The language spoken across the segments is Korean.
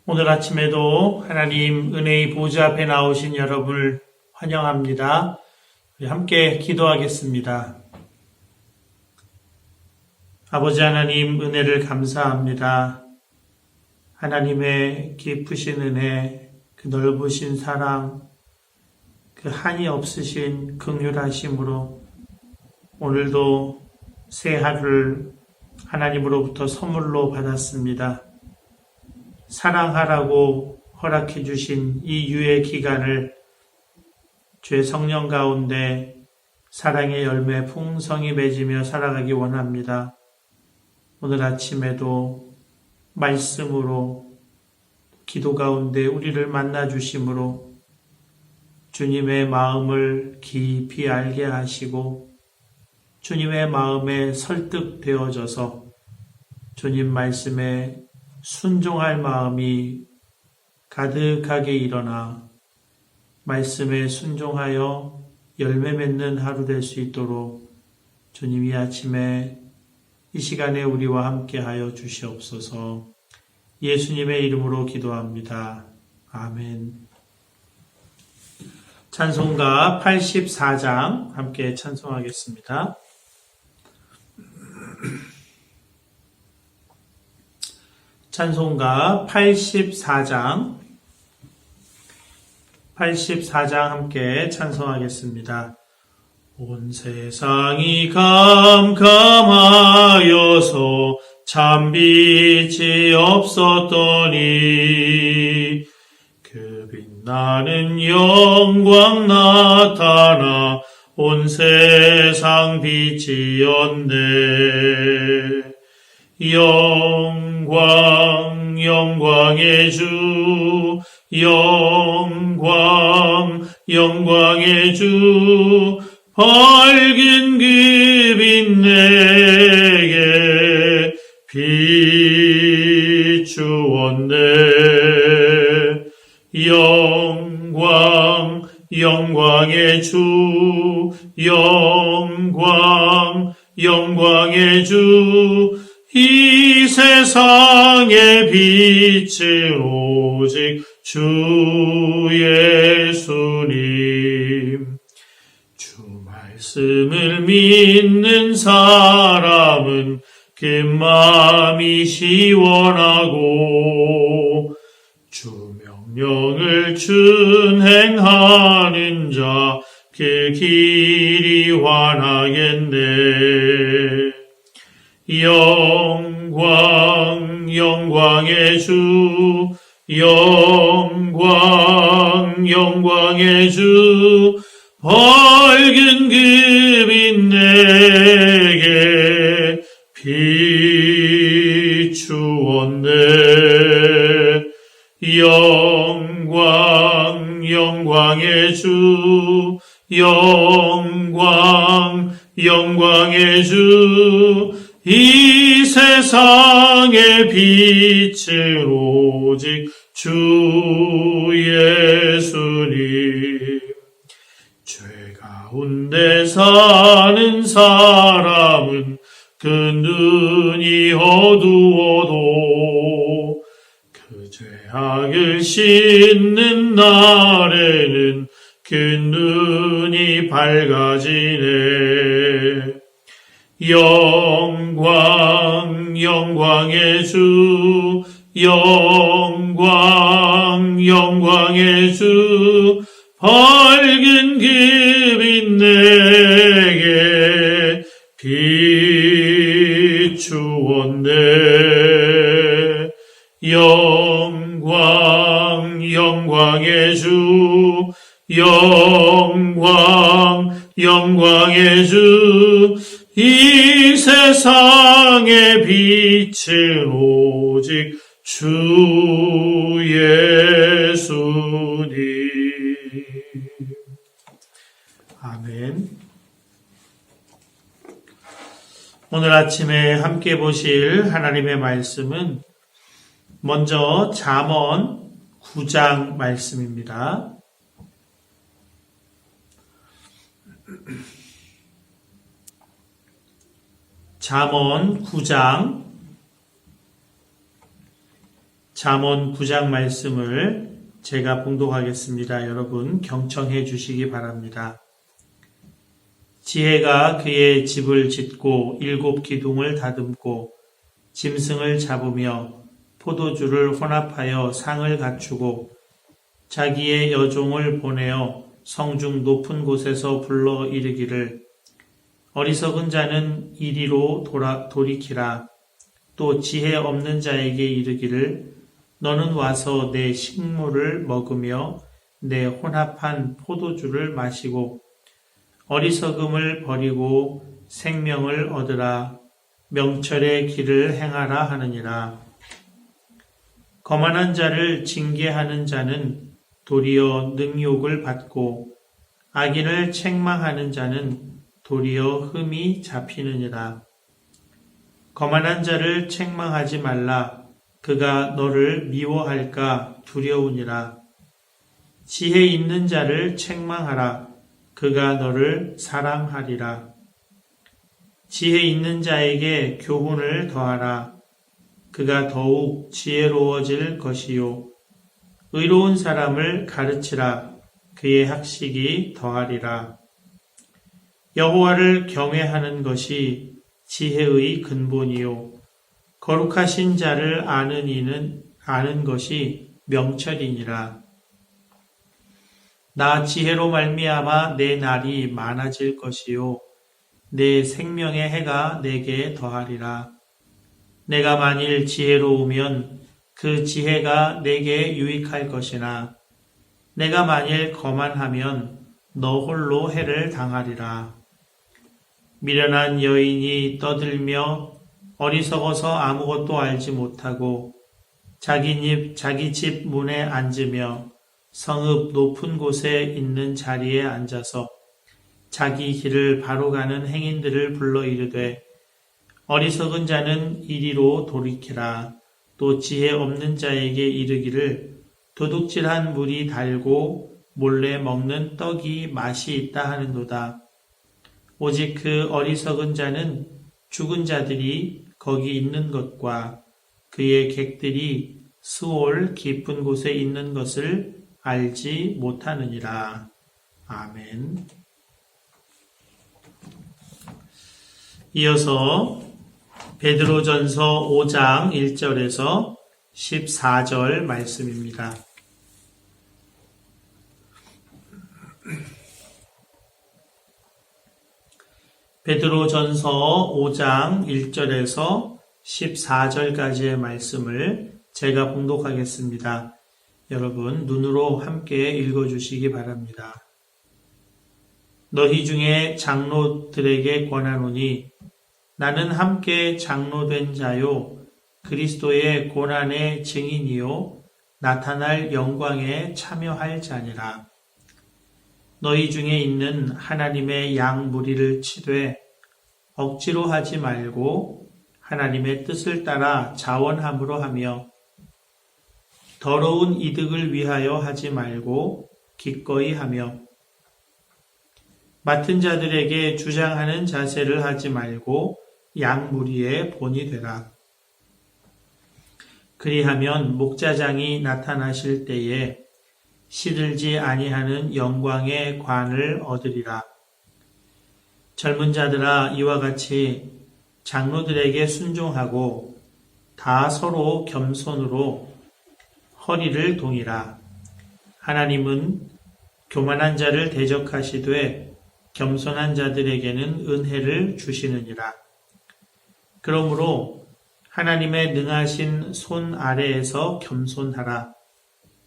오늘 아침에도 하나님 은혜의 보좌 앞에 나오신 여러분을 환영합니다. 우리 함께 기도하겠습니다. 아버지 하나님 은혜를 감사합니다. 하나님의 깊으신 은혜, 그 넓으신 사랑, 그 한이 없으신 긍휼하심으로 오늘도 새 하루를 하나님으로부터 선물로 받았습니다. 사랑하라고 허락해 주신 이 유예 기간을 주의 성령 가운데 사랑의 열매 풍성히 맺으며 살아가기 원합니다. 오늘 아침에도 말씀으로 기도 가운데 우리를 만나 주심으로 주님의 마음을 깊이 알게 하시고 주님의 마음에 설득되어져서 주님 말씀에 순종할 마음이 가득하게 일어나 말씀에 순종하여 열매 맺는 하루 될 수 있도록 주님이 아침에 이 시간에 우리와 함께 하여 주시옵소서. 예수님의 이름으로 기도합니다. 아멘. 찬송가 84장 함께 찬송하겠습니다. 찬송가 84장 함께 찬송하겠습니다. 온 세상이 캄캄하여서 참 빛이 없었더니 그 빛나는 영광 나타나 온 세상 빛이었네. 영광의 주, 영광의 주, 밝은 그 빛 내게 비추었네. 영광의 주, 영광의 주, 이 세상의 빛은 오직 주 예수님. 주 말씀을 믿는 사람은 그 마음이 시원하고 주 명령을 준행하는 자 그 길이 환하겠네. 영광의 주, 영광의 주, 밝은 그 빛 내게 비추었네. 영광의 주, 영광의 주, 이 세상의 빛은 오직 주 예수님. 죄 가운데 사는 사람은 그 눈이 어두워도 그 죄악을 씻는 날에는 그 눈이 밝아지네. 영광의 주, 영광의 주, 밝은 그 빛 내게 비추었네. 영광의 주, 영광의 주, 이 세상의 빛은 오직 주 예수님. 아멘. 오늘 아침에 함께 보실 하나님의 말씀은 먼저 잠언 9장 말씀입니다. 잠언 9장 잠언 9장 말씀을 제가 봉독하겠습니다. 여러분 경청해 주시기 바랍니다. 지혜가 그의 집을 짓고 7 기둥을 다듬고 짐승을 잡으며 포도주를 혼합하여 상을 갖추고 자기의 여종을 보내어 성중 높은 곳에서 불러 이르기를 어리석은 자는 이리로 돌이키라. 또 지혜 없는 자에게 이르기를 너는 와서 내 식물을 먹으며 내 혼합한 포도주를 마시고 어리석음을 버리고 생명을 얻으라. 명철의 길을 행하라 하느니라. 거만한 자를 징계하는 자는 도리어 능욕을 받고 악인을 책망하는 자는 도리어 흠이 잡히느니라. 거만한 자를 책망하지 말라. 그가 너를 미워할까 두려우니라. 지혜 있는 자를 책망하라. 그가 너를 사랑하리라. 지혜 있는 자에게 교훈을 더하라. 그가 더욱 지혜로워질 것이요. 의로운 사람을 가르치라. 그의 학식이 더하리라. 여호와를 경외하는 것이 지혜의 근본이요. 거룩하신 자를 아는 이는 아는 것이 명철이니라. 나 지혜로 말미암아 내 날이 많아질 것이요. 내 생명의 해가 내게 더하리라. 내가 만일 지혜로우면 그 지혜가 내게 유익할 것이나 내가 만일 거만하면 너 홀로 해를 당하리라. 미련한 여인이 떠들며 어리석어서 아무것도 알지 못하고 자기 집 문에 앉으며 성읍 높은 곳에 있는 자리에 앉아서 자기 길을 바로 가는 행인들을 불러 이르되 어리석은 자는 이리로 돌이키라. 또 지혜 없는 자에게 이르기를 도둑질한 물이 달고 몰래 먹는 떡이 맛이 있다 하는도다. 오직 그 어리석은 자는 죽은 자들이 거기 있는 것과 그의 객들이 수올 깊은 곳에 있는 것을 알지 못하느니라. 아멘. 이어서 베드로전서 5장 1절에서 14절 말씀입니다. 베드로전서 5장 1절에서 14절까지의 말씀을 제가 봉독하겠습니다. 여러분 눈으로 함께 읽어주시기 바랍니다. 너희 중에 장로들에게 권하노니 나는 함께 장로된 자요 그리스도의 고난의 증인이요 나타날 영광에 참여할 자니라. 너희 중에 있는 하나님의 양 무리를 치되 억지로 하지 말고 하나님의 뜻을 따라 자원함으로 하며 더러운 이득을 위하여 하지 말고 기꺼이 하며 맡은 자들에게 주장하는 자세를 하지 말고 양 무리의 본이 되라. 그리하면 목자장이 나타나실 때에 시들지 아니하는 영광의 관을 얻으리라. 젊은 자들아 이와 같이 장로들에게 순종하고 다 서로 겸손으로 허리를 동이라. 하나님은 교만한 자를 대적하시되 겸손한 자들에게는 은혜를 주시느니라. 그러므로 하나님의 능하신 손 아래에서 겸손하라.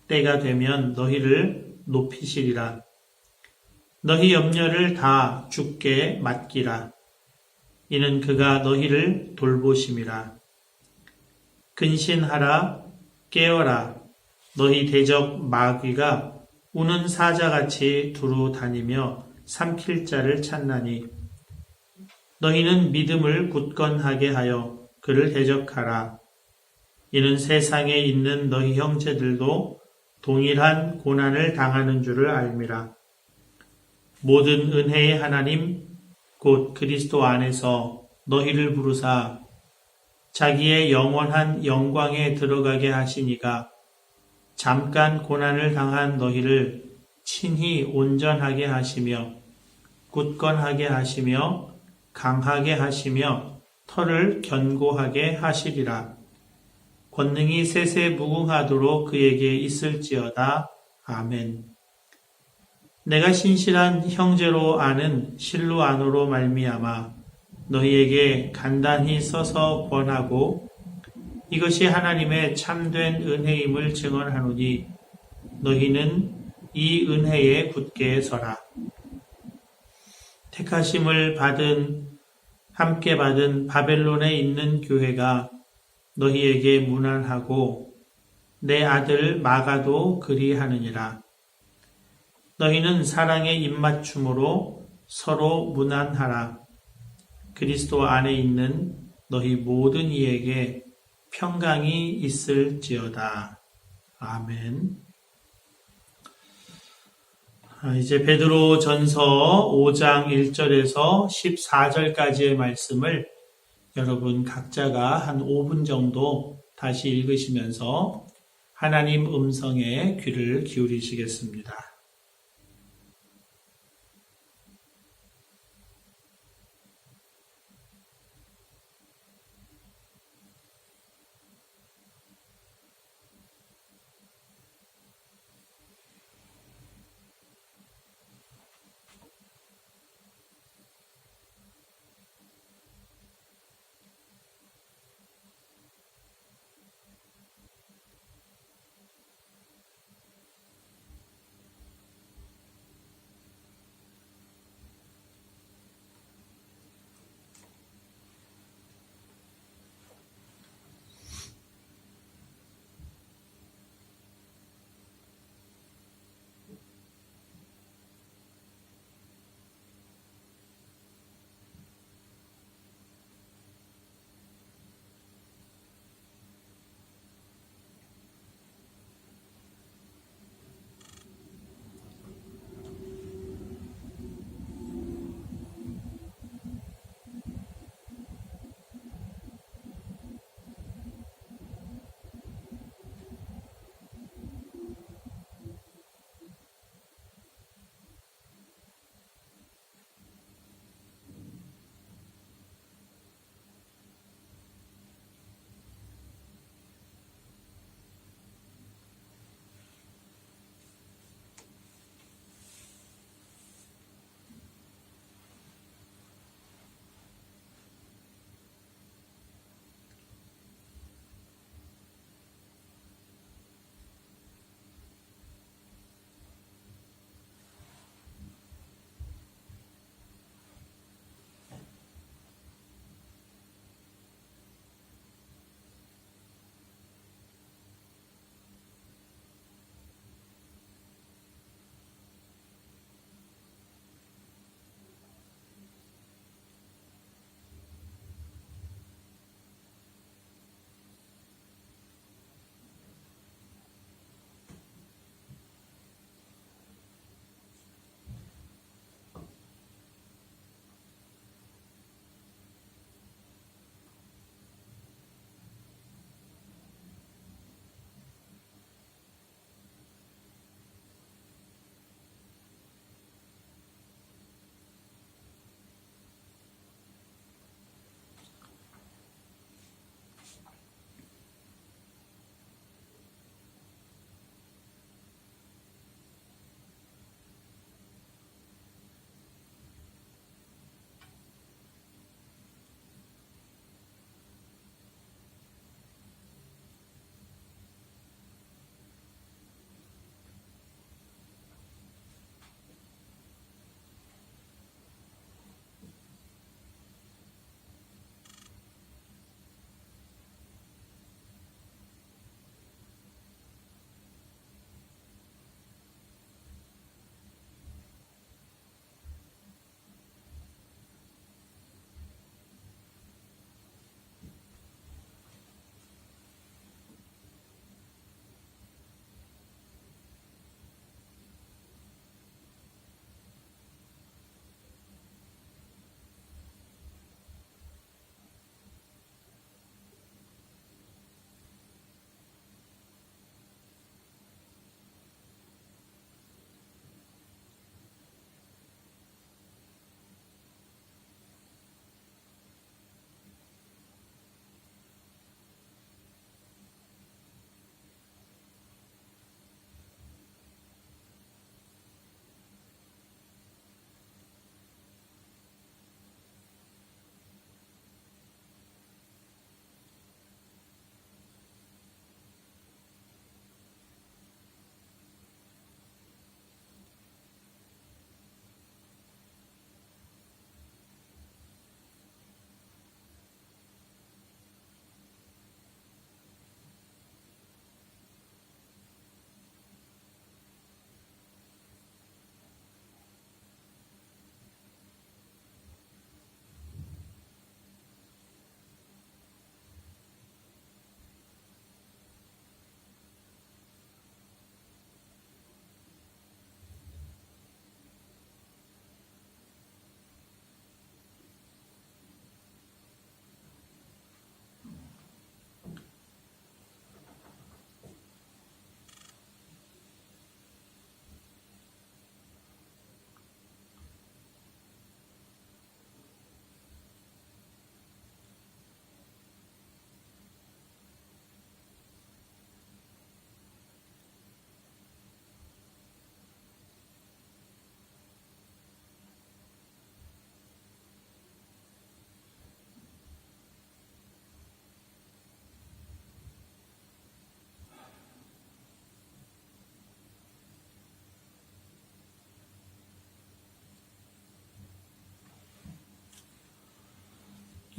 때가 되면 너희를 높이시리라. 너희 염려를 다 주께 맡기라. 이는 그가 너희를 돌보심이라. 근신하라. 깨어라. 너희 대적 마귀가 우는 사자같이 두루 다니며 삼킬 자를 찾나니 너희는 믿음을 굳건하게 하여 그를 대적하라. 이는 세상에 있는 너희 형제들도 동일한 고난을 당하는 줄을 알미라. 모든 은혜의 하나님 곧 그리스도 안에서 너희를 부르사 자기의 영원한 영광에 들어가게 하시니가 잠깐 고난을 당한 너희를 친히 온전하게 하시며 굳건하게 하시며 강하게 하시며 터를 견고하게 하시리라. 권능이 세세 무궁하도록 그에게 있을지어다. 아멘. 내가 신실한 형제로 아는 실로아노로 말미암아 너희에게 간단히 써서 권하고 이것이 하나님의 참된 은혜임을 증언하노니 너희는 이 은혜에 굳게 서라. 택하심을 함께 받은 바벨론에 있는 교회가 너희에게 문안하고 내 아들 마가도 그리하느니라. 너희는 사랑의 입맞춤으로 서로 문안하라. 그리스도 안에 있는 너희 모든 이에게 평강이 있을지어다. 아멘. 이제 베드로 전서 5장 1절에서 14절까지의 말씀을 여러분 각자가 한 5분 정도 다시 읽으시면서 하나님 음성에 귀를 기울이시겠습니다.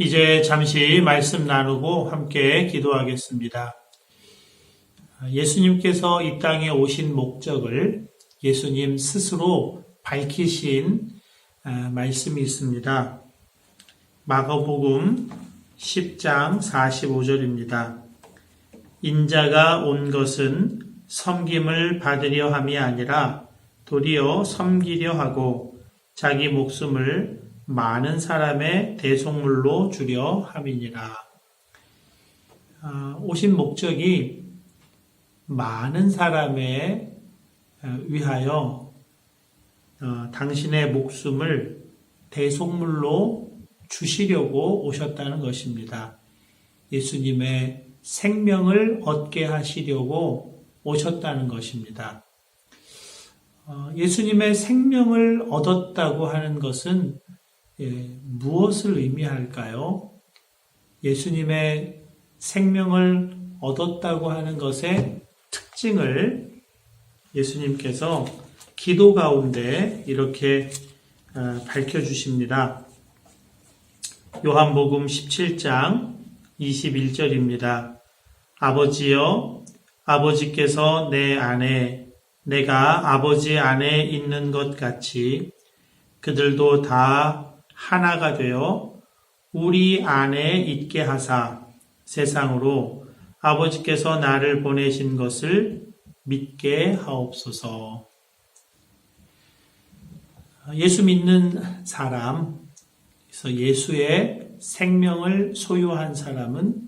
이제 잠시 말씀 나누고 함께 기도하겠습니다. 예수님께서 이 땅에 오신 목적을 예수님 스스로 밝히신 말씀이 있습니다. 마가복음 10장 45절입니다. 인자가 온 것은 섬김을 받으려 함이 아니라 도리어 섬기려 하고 자기 목숨을 많은 사람의 대속물로 주려 함이니라. 오신 목적이 많은 사람에 위하여 당신의 목숨을 대속물로 주시려고 오셨다는 것입니다. 예수님의 생명을 얻게 하시려고 오셨다는 것입니다. 예수님의 생명을 얻었다고 하는 것은 무엇을 의미할까요? 예수님의 생명을 얻었다고 하는 것의 특징을 예수님께서 기도 가운데 이렇게 밝혀주십니다. 요한복음 17장 21절입니다. 아버지여, 아버지께서 내 안에, 내가 아버지 안에 있는 것 같이 그들도 다 하나가 되어 우리 안에 있게 하사 세상으로 아버지께서 나를 보내신 것을 믿게 하옵소서. 예수 믿는 사람, 그래서 예수의 생명을 소유한 사람은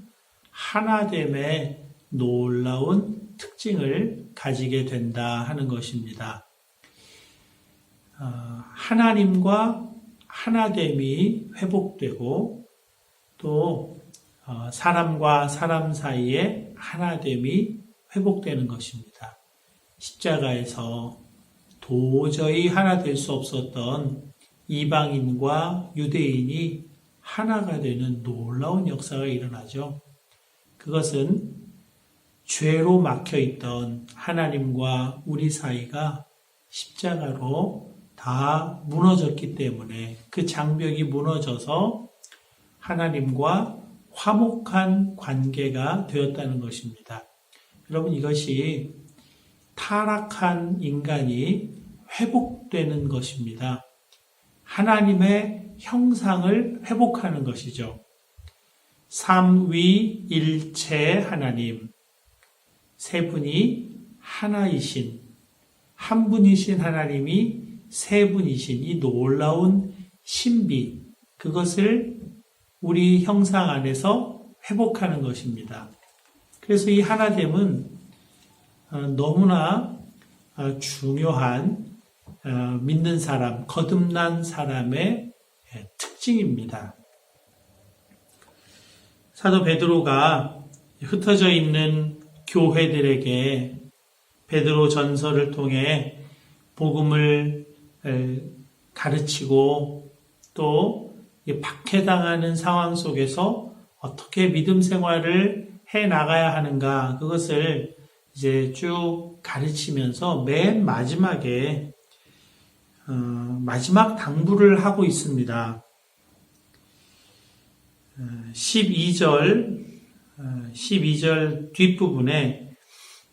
하나됨의 놀라운 특징을 가지게 된다 하는 것입니다. 하나님과 하나됨이 회복되고 또 사람과 사람 사이에 하나됨이 회복되는 것입니다. 십자가에서 도저히 하나 될 수 없었던 이방인과 유대인이 하나가 되는 놀라운 역사가 일어나죠. 그것은 죄로 막혀있던 하나님과 우리 사이가 십자가로 다 무너졌기 때문에 그 장벽이 무너져서 하나님과 화목한 관계가 되었다는 것입니다. 여러분, 이것이 타락한 인간이 회복되는 것입니다. 하나님의 형상을 회복하는 것이죠. 삼위일체 하나님, 세 분이 하나이신, 한 분이신 하나님이 세 분이신 이 놀라운 신비, 그것을 우리 형상 안에서 회복하는 것입니다. 그래서 이 하나됨은 너무나 중요한 믿는 사람, 거듭난 사람의 특징입니다. 사도 베드로가 흩어져 있는 교회들에게 베드로 전서를 통해 복음을 가르치고 또 박해당하는 상황 속에서 어떻게 믿음 생활을 해 나가야 하는가, 그것을 이제 쭉 가르치면서 맨 마지막에 마지막 당부를 하고 있습니다. 12절 뒷부분에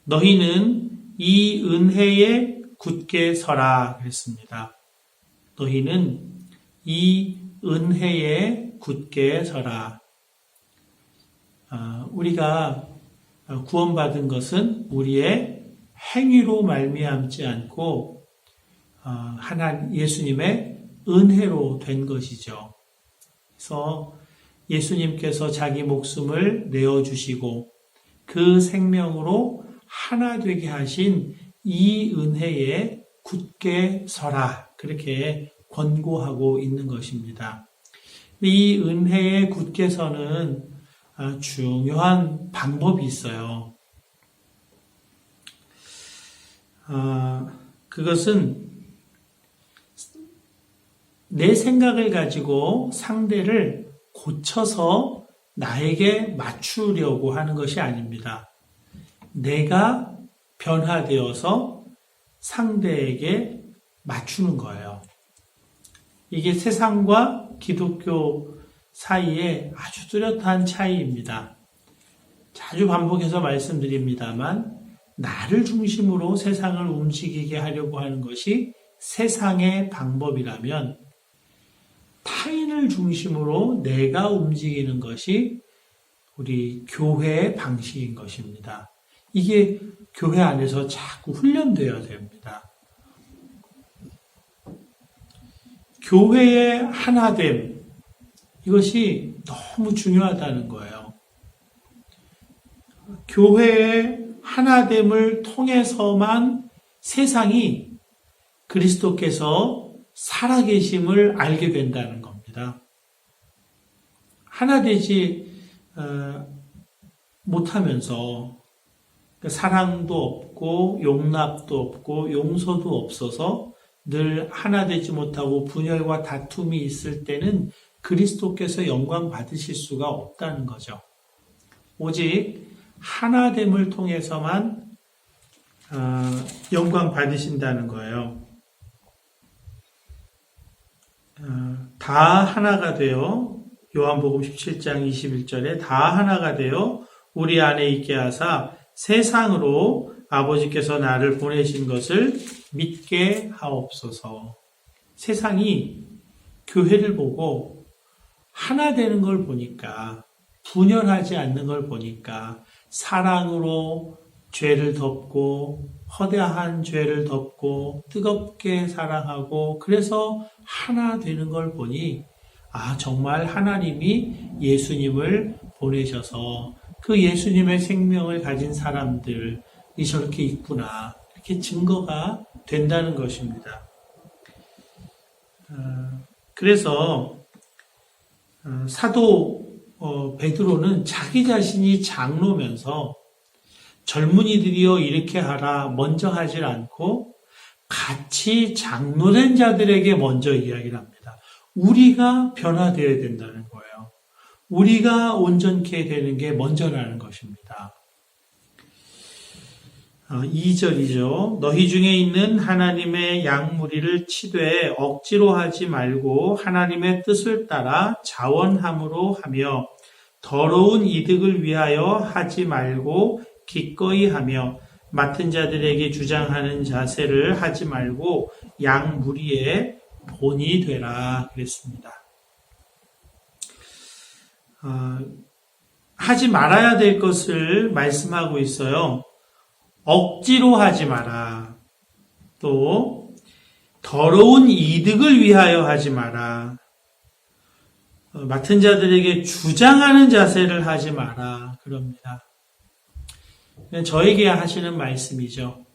너희는 이 은혜에 굳게 서라 그랬습니다. 너희는 이 은혜에 굳게 서라. 우리가 구원받은 것은 우리의 행위로 말미암지 않고 예수님의 은혜로 된 것이죠. 그래서 예수님께서 자기 목숨을 내어주시고 그 생명으로 하나 되게 하신 이 은혜에 굳게 서라, 그렇게 권고하고 있는 것입니다. 이 은혜에 굳게 서는 중요한 방법이 있어요. 그것은 내 생각을 가지고 상대를 고쳐서 나에게 맞추려고 하는 것이 아닙니다. 내가 변화되어서 상대에게 맞추는 거예요. 이게 세상과 기독교 사이에 아주 뚜렷한 차이입니다. 자주 반복해서 말씀드립니다만 나를 중심으로 세상을 움직이게 하려고 하는 것이 세상의 방법이라면 타인을 중심으로 내가 움직이는 것이 우리 교회의 방식인 것입니다. 이게 교회 안에서 자꾸 훈련되어야 됩니다. 교회의 하나됨, 이것이 너무 중요하다는 거예요. 교회의 하나됨을 통해서만 세상이 그리스도께서 살아계심을 알게 된다는 겁니다. 하나되지 못하면서 사랑도 없고 용납도 없고 용서도 없어서 늘 하나되지 못하고 분열과 다툼이 있을 때는 그리스도께서 영광 받으실 수가 없다는 거죠. 오직 하나됨을 통해서만 영광 받으신다는 거예요. 다 하나가 되어 요한복음 17장 21절에 다 하나가 되어 우리 안에 있게 하사 세상으로 아버지께서 나를 보내신 것을 믿게 하옵소서. 세상이 교회를 보고 하나 되는 걸 보니까, 분열하지 않는 걸 보니까 사랑으로 죄를 덮고 허다한 죄를 덮고 뜨겁게 사랑하고 그래서 하나 되는 걸 보니 정말 하나님이 예수님을 보내셔서 그 예수님의 생명을 가진 사람들이 저렇게 있구나, 이렇게 증거가 된다는 것입니다. 그래서 사도 베드로는 자기 자신이 장로면서 젊은이들이여 이렇게 하라 먼저 하질 않고 같이 장로된 자들에게 먼저 이야기를 합니다. 우리가 변화되어야 된다는 거예요. 우리가 온전케 되는 게 먼저라는 것입니다. 2절이죠. 너희 중에 있는 하나님의 양무리를 치되 억지로 하지 말고 하나님의 뜻을 따라 자원함으로 하며 더러운 이득을 위하여 하지 말고 기꺼이 하며 맡은 자들에게 주장하는 자세를 하지 말고 양무리의 본이 되라 그랬습니다. 하지 말아야 될 것을 말씀하고 있어요. 억지로 하지 마라. 또 더러운 이득을 위하여 하지 마라. 맡은 자들에게 주장하는 자세를 하지 마라. 그럽니다. 저에게 하시는 말씀이죠.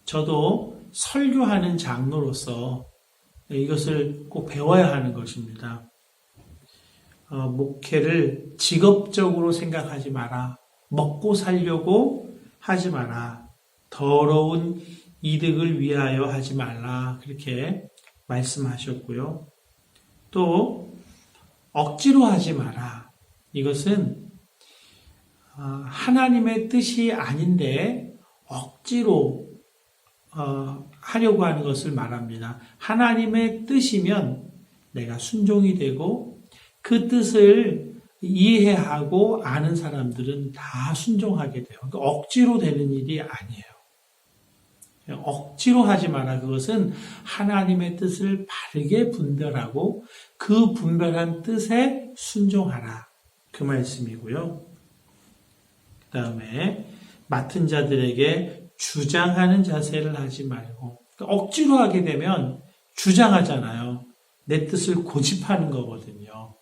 저도 설교하는 장로로서 이것을 꼭 배워야 하는 것입니다. 목회를 직업적으로 생각하지 마라. 먹고 살려고 하지 마라. 더러운 이득을 위하여 하지 말라. 그렇게 말씀하셨고요. 또 억지로 하지 마라. 이것은 하나님의 뜻이 아닌데 억지로 하려고 하는 것을 말합니다. 하나님의 뜻이면 내가 순종이 되고 그 뜻을 이해하고 아는 사람들은 다 순종하게 돼요. 그러니까 억지로 되는 일이 아니에요. 억지로 하지 마라. 그것은 하나님의 뜻을 바르게 분별하고 그 분별한 뜻에 순종하라. 그 말씀이고요. 그 다음에 맡은 자들에게 주장하는 자세를 하지 말고, 그러니까 억지로 하게 되면 주장하잖아요. 내 뜻을 고집하는 거거든요.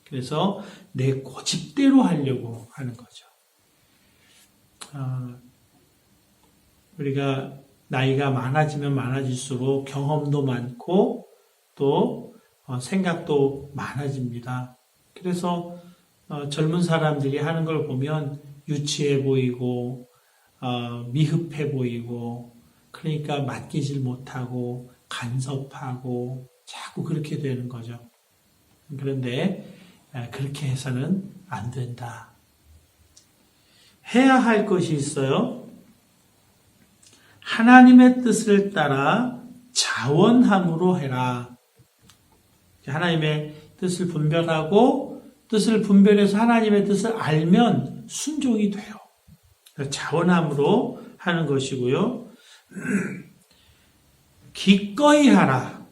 그래서 내 고집대로 하려고 하는 거죠. 우리가 나이가 많아지면 많아질수록 경험도 많고 또 생각도 많아집니다. 그래서 젊은 사람들이 하는 걸 보면 유치해 보이고 미흡해 보이고, 그러니까 맡기질 못하고 간섭하고 자꾸 그렇게 되는 거죠. 그런데 그렇게 해서는 안 된다. 해야 할 것이 있어요. 하나님의 뜻을 따라 자원함으로 해라. 하나님의 뜻을 분별하고 뜻을 분별해서 하나님의 뜻을 알면 순종이 돼요. 자원함으로 하는 것이고요. 기꺼이 하라.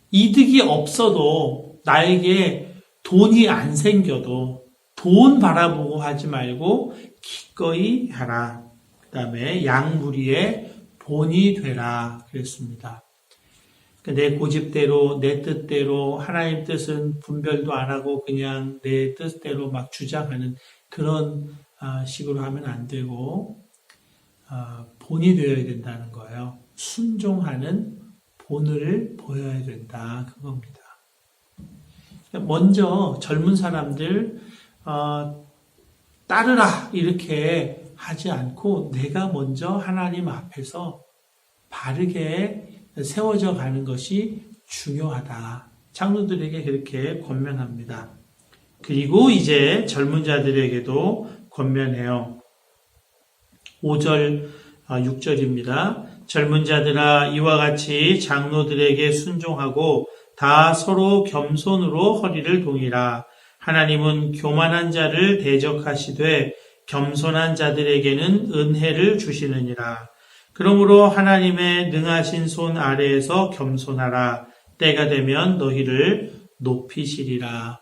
이득이 없어도 나에게 돈이 안 생겨도 돈 바라보고 하지 말고 기꺼이 하라. 그 다음에 양무리의 본이 되라 그랬습니다. 내 고집대로 내 뜻대로 하나님 뜻은 분별도 안 하고 그냥 내 뜻대로 막 주장하는 그런 식으로 하면 안 되고 본이 되어야 된다는 거예요. 순종하는 본을 보여야 된다 그겁니다. 먼저 젊은 사람들 따르라 이렇게 하지 않고 내가 먼저 하나님 앞에서 바르게 세워져 가는 것이 중요하다. 장로들에게 그렇게 권면합니다. 그리고 이제 젊은 자들에게도 권면해요. 5절, 6절입니다. 젊은 자들아 이와 같이 장로들에게 순종하고 다 서로 겸손으로 허리를 동이라. 하나님은 교만한 자를 대적하시되 겸손한 자들에게는 은혜를 주시느니라. 그러므로 하나님의 능하신 손 아래에서 겸손하라. 때가 되면 너희를 높이시리라.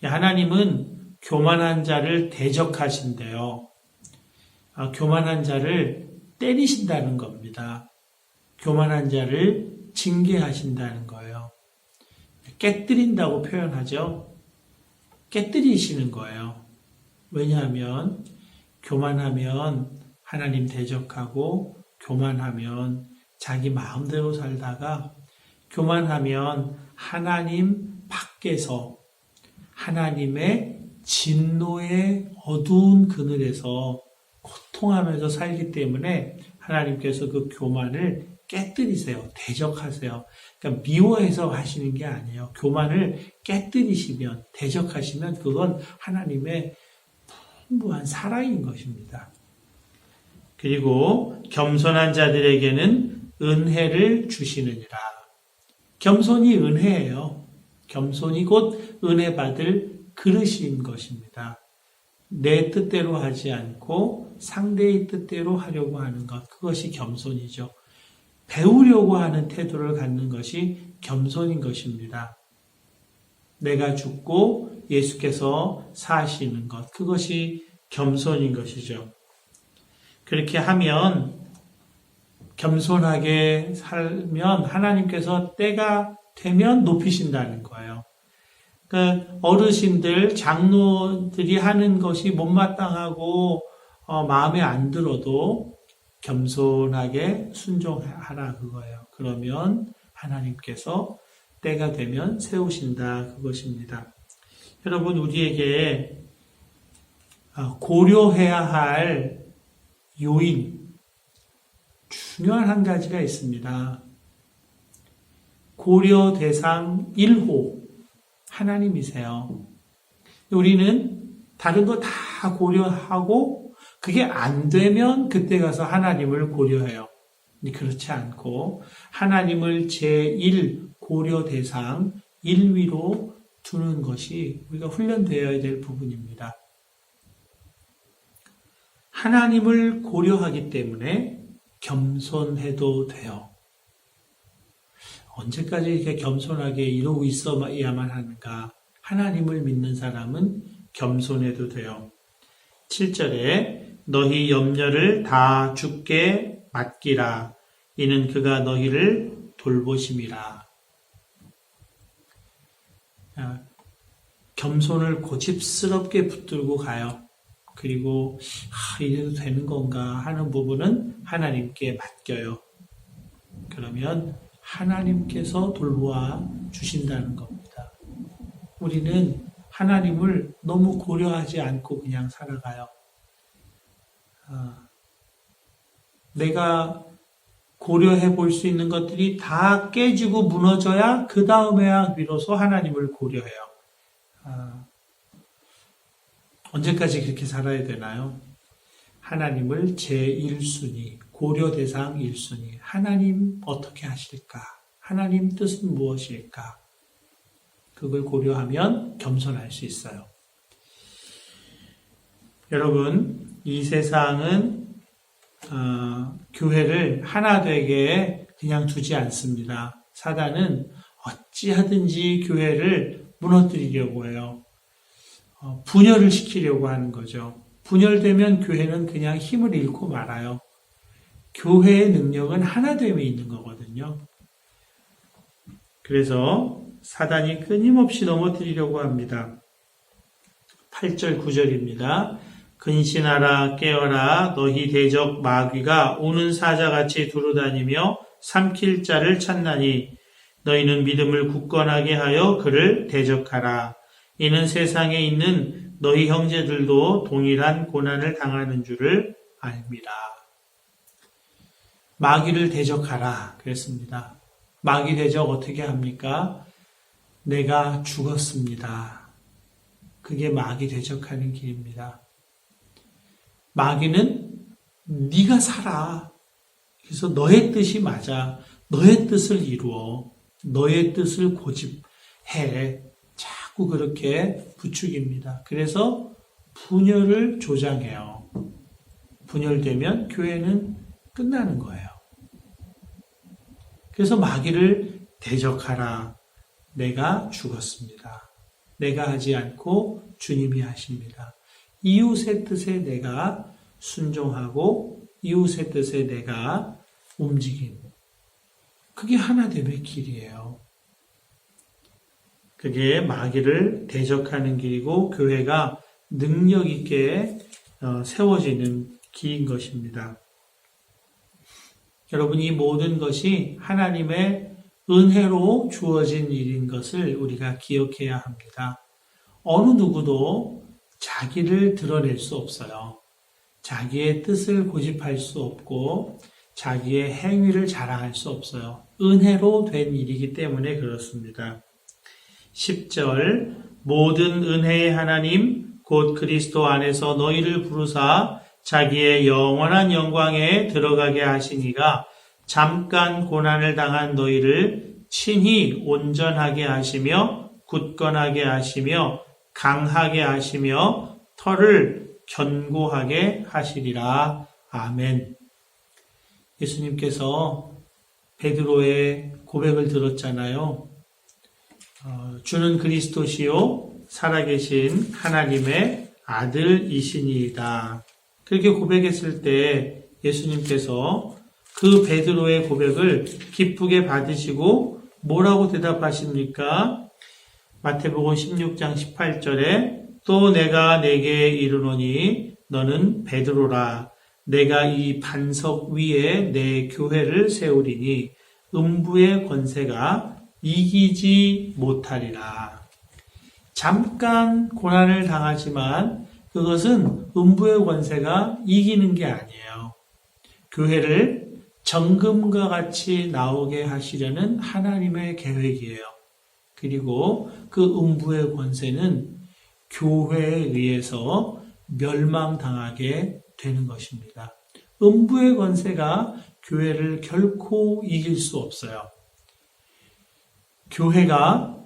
하나님은 교만한 자를 대적하신대요. 교만한 자를 때리신다는 겁니다. 교만한 자를 징계하신다는 거예요. 깨뜨린다고 표현하죠. 깨뜨리시는 거예요. 왜냐하면 교만하면 하나님 대적하고 교만하면 자기 마음대로 살다가 교만하면 하나님 밖에서 하나님의 진노의 어두운 그늘에서 고통하면서 살기 때문에 하나님께서 그 교만을 깨뜨리세요. 대적하세요. 그러니까 미워해서 하시는 게 아니에요. 교만을 깨뜨리시면 대적하시면 그건 하나님의 풍부한 사랑인 것입니다. 그리고 겸손한 자들에게는 은혜를 주시느니라. 겸손이 은혜예요. 겸손이 곧 은혜 받을 그릇인 것입니다. 내 뜻대로 하지 않고 상대의 뜻대로 하려고 하는 것, 그것이 겸손이죠. 배우려고 하는 태도를 갖는 것이 겸손인 것입니다. 내가 죽고 예수께서 사시는 것, 그것이 겸손인 것이죠. 그렇게 하면 겸손하게 살면 하나님께서 때가 되면 높이신다는 거예요. 그러니까 어르신들, 장로들이 하는 것이 못마땅하고 마음에 안 들어도 겸손하게 순종하라 그거예요. 그러면 하나님께서 때가 되면 세우신다 그것입니다. 여러분 우리에게 고려해야 할 요인 중요한 한 가지가 있습니다. 고려 대상 1호 하나님이세요. 우리는 다른 거 다 고려하고 그게 안 되면 그때 가서 하나님을 고려해요. 그렇지 않고 하나님을 제1 고려 대상 1위로 두는 것이 우리가 훈련되어야 될 부분입니다. 하나님을 고려하기 때문에 겸손해도 돼요. 언제까지 이렇게 겸손하게 이러고 있어야만 하는가? 하나님을 믿는 사람은 겸손해도 돼요. 7절에 너희 염려를 다 주께 맡기라. 이는 그가 너희를 돌보심이라. 겸손을 고집스럽게 붙들고 가요. 그리고 이래도 되는 건가 하는 부분은 하나님께 맡겨요. 그러면 하나님께서 돌보아 주신다는 겁니다. 우리는 하나님을 너무 고려하지 않고 그냥 살아가요. 내가 고려해 볼 수 있는 것들이 다 깨지고 무너져야 그 다음에야 비로소 하나님을 고려해요. 언제까지 그렇게 살아야 되나요? 하나님을 제1순위, 고려 대상 1순위, 하나님 어떻게 하실까? 하나님 뜻은 무엇일까? 그걸 고려하면 겸손할 수 있어요. 여러분, 이 세상은 교회를 하나 되게 그냥 두지 않습니다. 사단은 어찌하든지 교회를 무너뜨리려고 해요. 분열을 시키려고 하는 거죠. 분열되면 교회는 그냥 힘을 잃고 말아요. 교회의 능력은 하나됨에 있는 거거든요. 그래서 사단이 끊임없이 넘어뜨리려고 합니다. 8절 9절입니다. 근신하라 깨어라 너희 대적 마귀가 우는 사자같이 두루다니며 삼킬 자를 찾나니 너희는 믿음을 굳건하게 하여 그를 대적하라. 이는 세상에 있는 너희 형제들도 동일한 고난을 당하는 줄을 압니다. 마귀를 대적하라 그랬습니다. 마귀 대적 어떻게 합니까? 내가 죽었습니다. 그게 마귀 대적하는 길입니다. 마귀는 네가 살아. 그래서 너의 뜻이 맞아. 너의 뜻을 이루어. 너의 뜻을 고집해. 자꾸 그렇게 부추깁니다. 그래서 분열을 조장해요. 분열되면 교회는 끝나는 거예요. 그래서 마귀를 대적하라. 내가 죽었습니다. 내가 하지 않고 주님이 하십니다. 이웃의 뜻에 내가 순종하고 이웃의 뜻에 내가 움직임. 그게 하나됨의 길이에요. 그게 마귀를 대적하는 길이고 교회가 능력 있게 세워지는 길인 것입니다. 여러분, 이 모든 것이 하나님의 은혜로 주어진 일인 것을 우리가 기억해야 합니다. 어느 누구도 자기를 드러낼 수 없어요. 자기의 뜻을 고집할 수 없고 자기의 행위를 자랑할 수 없어요. 은혜로 된 일이기 때문에 그렇습니다. 10절 모든 은혜의 하나님 곧 그리스도 안에서 너희를 부르사 자기의 영원한 영광에 들어가게 하시니가 잠깐 고난을 당한 너희를 친히 온전하게 하시며 굳건하게 하시며 강하게 하시며 털을 견고하게 하시리라. 아멘. 예수님께서 베드로의 고백을 들었잖아요. 주는 그리스도시요 살아계신 하나님의 아들이시니이다. 그렇게 고백했을 때 예수님께서 그 베드로의 고백을 기쁘게 받으시고 뭐라고 대답하십니까? 마태복음 16장 18절에 또 내가 내게 이르노니 너는 베드로라. 내가 이 반석 위에 내 교회를 세우리니 음부의 권세가 이기지 못하리라. 잠깐 고난을 당하지만 그것은 음부의 권세가 이기는 게 아니에요. 교회를 정금과 같이 나오게 하시려는 하나님의 계획이에요. 그리고 그 음부의 권세는 교회에 의해서 멸망당하게 되는 것입니다. 음부의 권세가 교회를 결코 이길 수 없어요. 교회가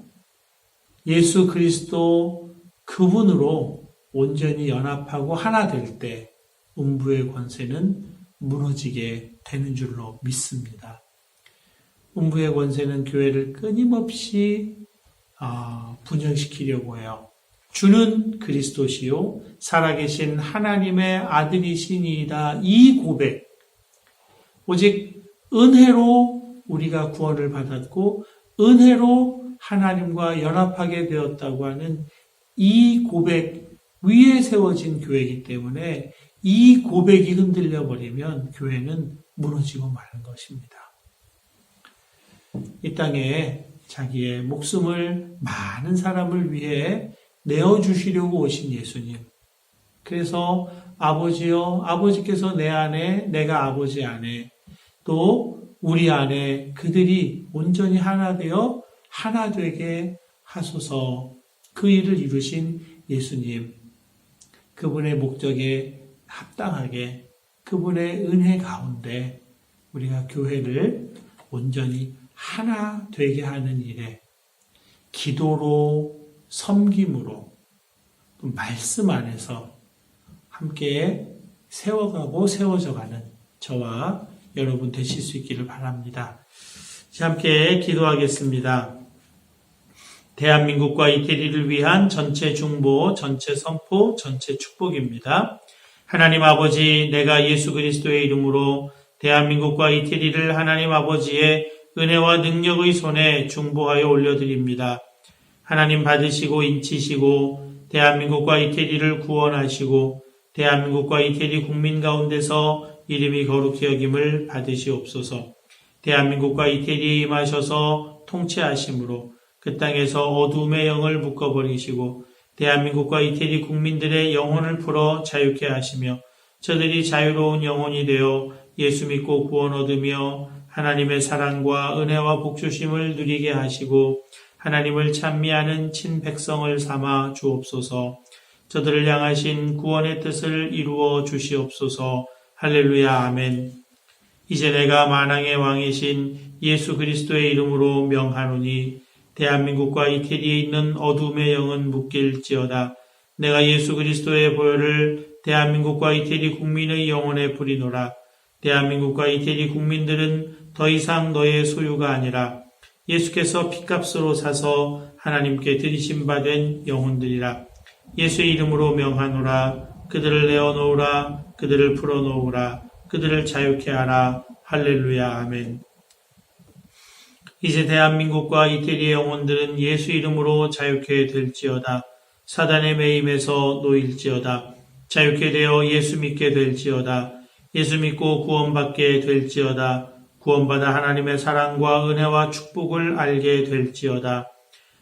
예수 그리스도 그분으로 온전히 연합하고 하나 될 때 음부의 권세는 무너지게 되는 줄로 믿습니다. 음부의 권세는 교회를 끊임없이 분열시키려고 해요. 주는 그리스도시요 살아계신 하나님의 아들이시니이다. 이 고백, 오직 은혜로 우리가 구원을 받았고 은혜로 하나님과 연합하게 되었다고 하는 이 고백 위에 세워진 교회이기 때문에 이 고백이 흔들려 버리면 교회는 무너지고 마는 것입니다. 이 땅에 자기의 목숨을 많은 사람을 위해 내어주시려고 오신 예수님. 그래서 아버지여, 아버지께서 내 안에, 내가 아버지 안에, 또 우리 안에 그들이 온전히 하나 되어 하나 되게 하소서. 그 일을 이루신 예수님. 그분의 목적에 합당하게 그분의 은혜 가운데 우리가 교회를 온전히 하나 되게 하는 일에 기도로, 섬김으로, 또 말씀 안에서 함께 세워가고 세워져가는 저와 여러분 되실 수 있기를 바랍니다. 함께 기도하겠습니다. 대한민국과 이태리를 위한 전체 중보, 전체 선포, 전체 축복입니다. 하나님 아버지, 내가 예수 그리스도의 이름으로 대한민국과 이태리를 하나님 아버지의 은혜와 능력의 손에 중보하여 올려드립니다. 하나님 받으시고 인치시고 대한민국과 이태리를 구원하시고 대한민국과 이태리 국민 가운데서 이름이 거룩히 여김을 받으시옵소서. 대한민국과 이태리에 임하셔서 통치하심으로 그 땅에서 어둠의 영을 묶어버리시고 대한민국과 이태리 국민들의 영혼을 풀어 자유케 하시며 저들이 자유로운 영혼이 되어 예수 믿고 구원 얻으며 하나님의 사랑과 은혜와 복주심을 누리게 하시고 하나님을 찬미하는 친백성을 삼아 주옵소서. 저들을 향하신 구원의 뜻을 이루어 주시옵소서. 할렐루야 아멘. 이제 내가 만왕의 왕이신 예수 그리스도의 이름으로 명하노니 대한민국과 이태리에 있는 어둠의 영은 묶일지어다. 내가 예수 그리스도의 보혈을 대한민국과 이태리 국민의 영혼에 부리노라. 대한민국과 이태리 국민들은 더 이상 너의 소유가 아니라 예수께서 핏값으로 사서 하나님께 드리신 바 된 영혼들이라. 예수의 이름으로 명하노라. 그들을 내어놓으라. 그들을 풀어놓으라. 그들을 자유케 하라. 할렐루야 아멘. 이제 대한민국과 이태리의 영혼들은 예수 이름으로 자유케 될지어다. 사단의 매임에서 놓일지어다. 자유케 되어 예수 믿게 될지어다. 예수 믿고 구원받게 될지어다. 구원받아 하나님의 사랑과 은혜와 축복을 알게 될지어다.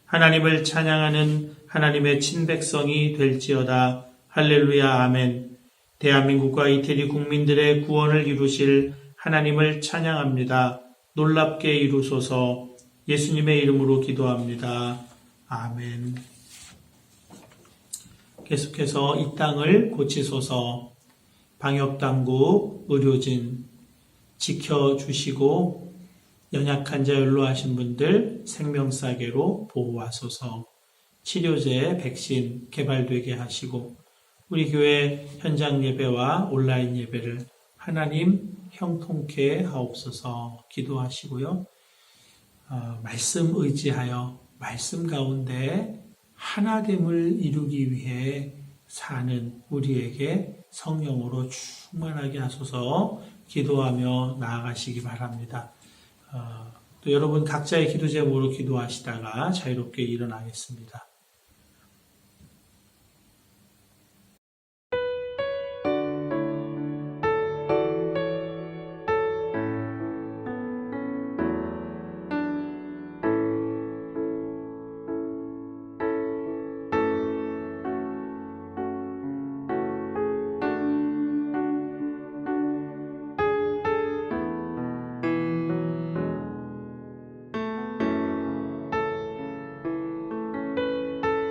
하나님을 찬양하는 하나님의 친백성이 될지어다. 할렐루야 아멘. 대한민국과 이태리 국민들의 구원을 이루실 하나님을 찬양합니다. 놀랍게 이루소서. 예수님의 이름으로 기도합니다. 아멘. 계속해서 이 땅을 고치소서. 방역당국, 의료진 지켜주시고 연약한 자 연로하신 분들 생명싸개로 보호하소서. 치료제, 백신 개발되게 하시고 우리 교회 현장 예배와 온라인 예배를 하나님 형통케 하옵소서. 기도하시고요. 말씀 의지하여 말씀 가운데 하나됨을 이루기 위해 사는 우리에게 성령으로 충만하게 하소서. 기도하며 나아가시기 바랍니다. 또 여러분 각자의 기도 제목으로 기도하시다가 자유롭게 일어나겠습니다.